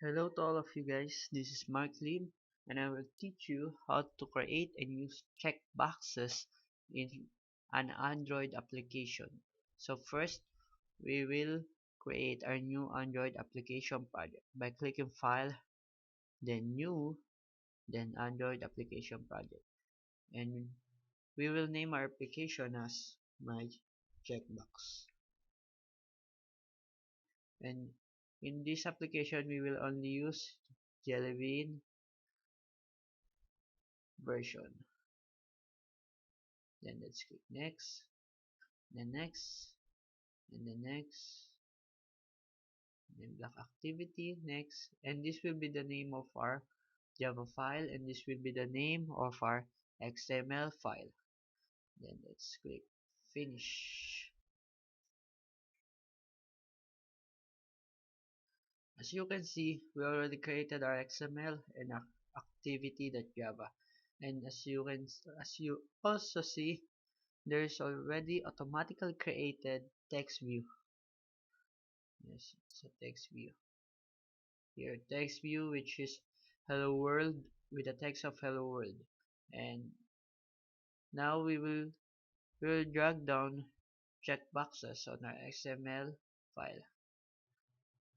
Hello to all of you guys, this is Mark Lim and I will teach you how to create and use checkboxes in an Android application. So first, we will create our new Android application project by clicking File, then New, then Android application project. And we will name our application as My Checkbox. And in this application, we will only use Jelly Bean version. Then let's click next, then next, and then next, then block activity, next, and this will be the name of our Java file, and this will be the name of our XML file. Then let's click finish. As you can see, we already created our XML and our activity.java, and as you also see, there is already automatically created text view. Yes, it's a text view. Here, text view, which is hello world with the text of hello world. And now we will drag down checkboxes on our XML file.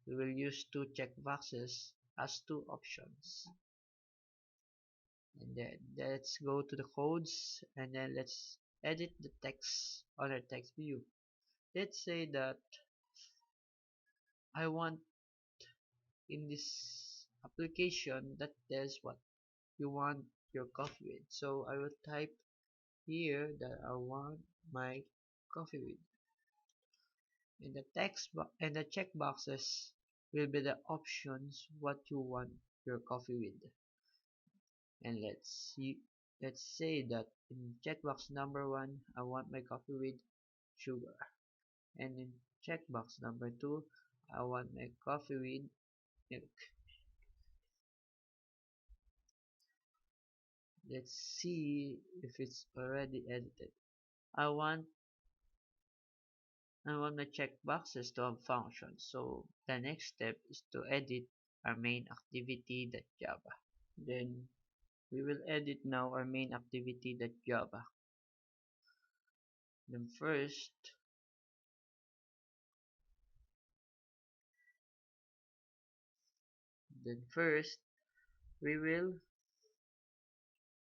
We will use two checkboxes as two options. And then let's go to the codes and then let's edit the text on our text view. Let's say that I want in this application that there's what you want your coffee with. So I will type here that I want my coffee with. In the text box and the checkboxes will be the options what you want your coffee with. And let's say that in checkbox number 1 I want my coffee with sugar. And in checkbox number 2 I want my coffee with milk. Let's see if it's already edited. I want my checkboxes to have functions. So the next step is to edit our main activity.java. Then we will edit now our main activity.java. Then first we will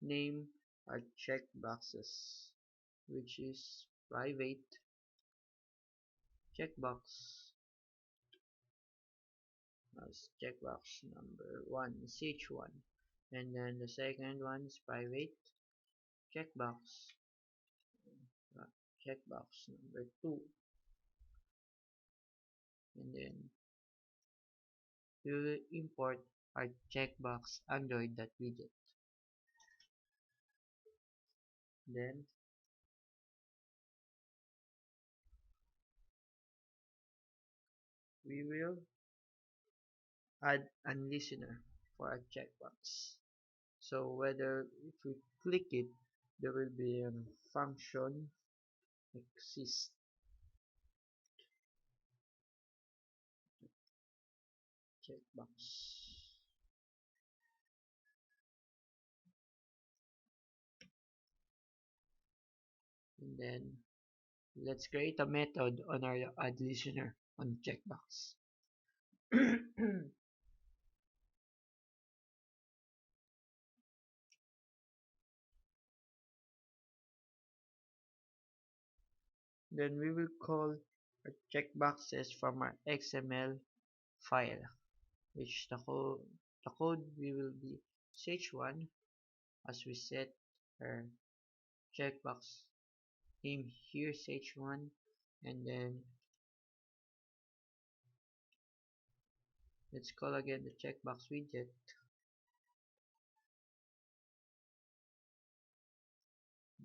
name our checkboxes, which is private checkbox as checkbox number 1 is h1, and then the second one is private checkbox uh, checkbox number 2, and then we will import our checkbox android.widget. Then we will add a listener for a checkbox. So whether if we click it, there will be a function exist checkbox. And then let's create a method on our add listener on checkbox. Then we will call our checkboxes from our XML file, which the code we will be ch1 as we set our checkbox name here ch1, and then let's call again the checkbox widget.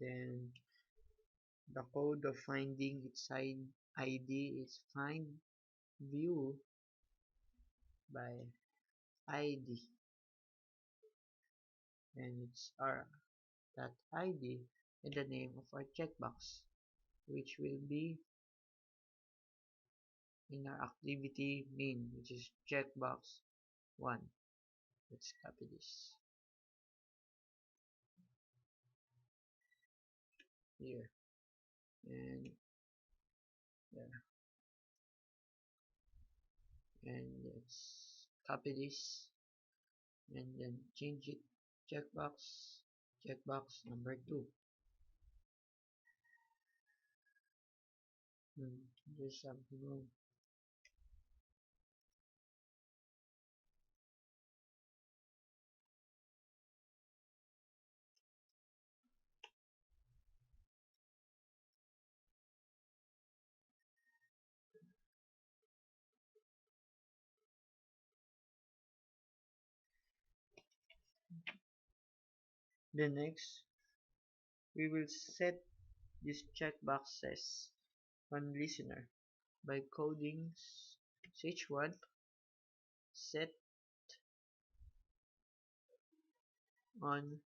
Then the code of finding its ID is find view by ID, and it's our that ID and the name of our checkbox, which will be in our activity main, which is checkbox 1. Let's copy this here, and yeah, and let's copy this and then change it. Checkbox, checkbox number 2. There's something wrong. The next, we will set these checkboxes on listener by coding ch1 set on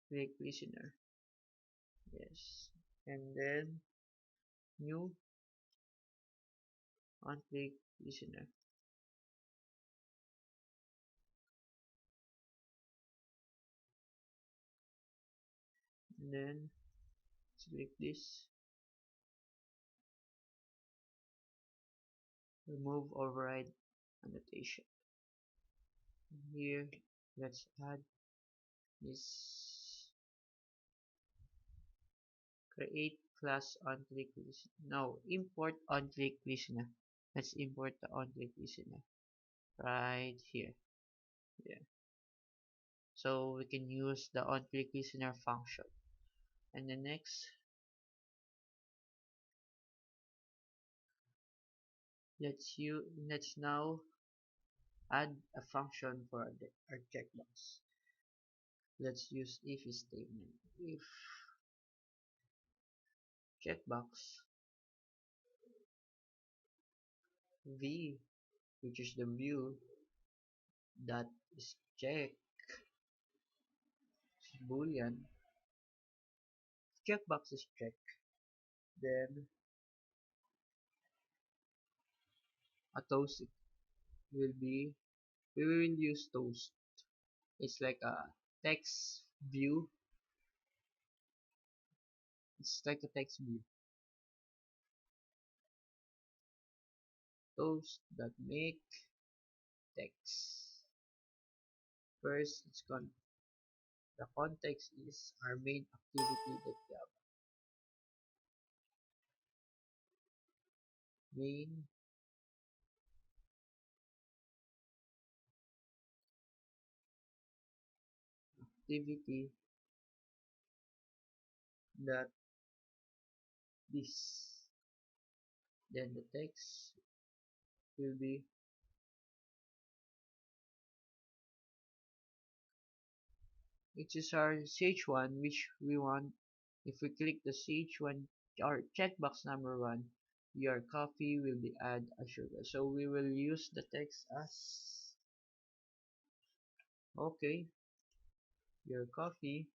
click listener. Yes, and then new on click listener. And then click this, remove override annotation. And here, let's add this create class on click listener. No, import on click listener. Let's import the on click listener right here. Yeah. So we can use the on click listener function. And the next, let's now add a function for our checkbox. Let's use if statement. If checkbox v, which is the view that is checked, boolean, checkbox is checked, then a toast will be, we will use toast. It's like a text view. It's like a text view. Toast that make text. First, the context is our main activity.java. Main activity that this. Then the text will be which is our ch1 which we want. If we click the ch1 or checkbox number 1, your coffee will be add a sugar. So we will use the text as okay, your coffee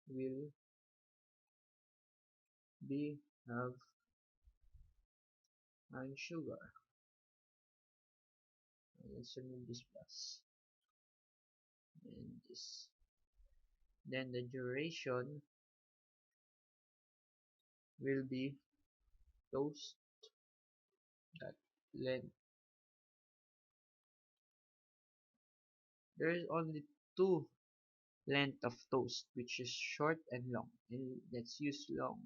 will be have and sugar. Let's remove this plus and this. Then the duration will be toast that length. There is only two length of toast, which is short and long. And let's use long.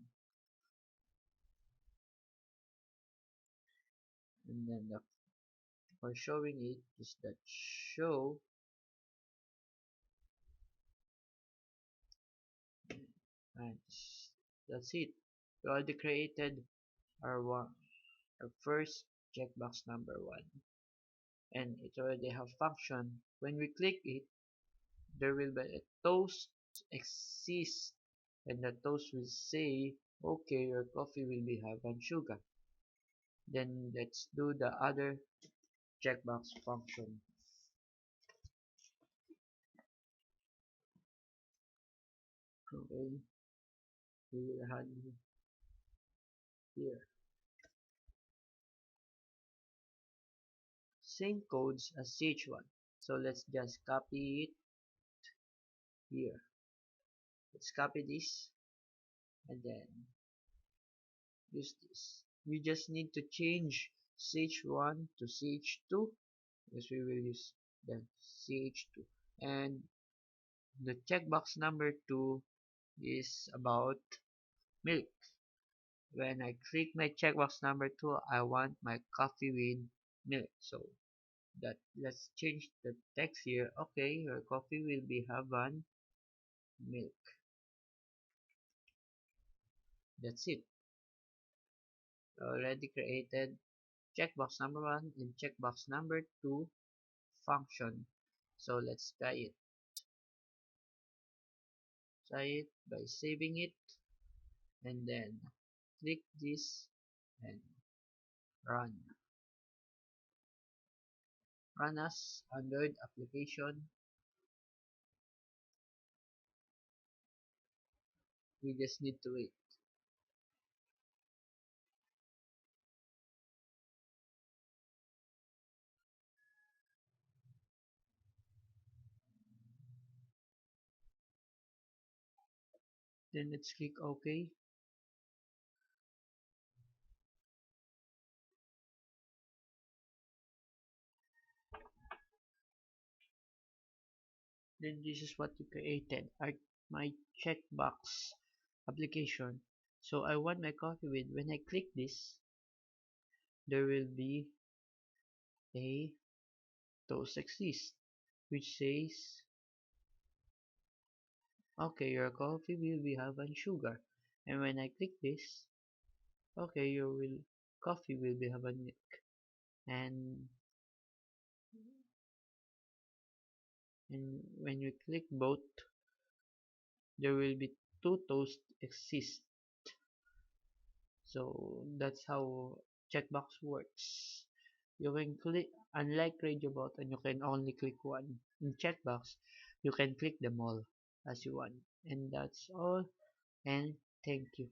And then for showing it is that show, and that's it. We already created our first checkbox number 1, and it already have function. When we click it, there will be a toast exist, and the toast will say, okay, your coffee will be have and sugar. Then let's do the other checkbox function. Okay, we will add here. Same codes as CH1. So let's just copy it here. Let's copy this and then use this. We just need to change CH1 to CH2 because we will use the CH2. And the checkbox number 2 is about milk. When I click my checkbox number 2, I want my coffee with milk. So that let's change the text here. Okay, your coffee will be Havan milk. That's it. Already created checkbox number 1 and checkbox number 2 function. So let's try it. Try it by saving it and then click this and run. Run as Android application. We just need to wait. Then let's click OK. Then this is what we created, my checkbox application. So I want my coffee with, when I click this, there will be a toast exist which says, okay, your coffee will be have an sugar. And when I click this, okay, your will coffee will be have a milk. And when you click both, there will be two toast exist. So that's how checkbox works. You can click, unlike radio button, you can only click one. In checkbox, you can click them all as you want. And that's all. And thank you.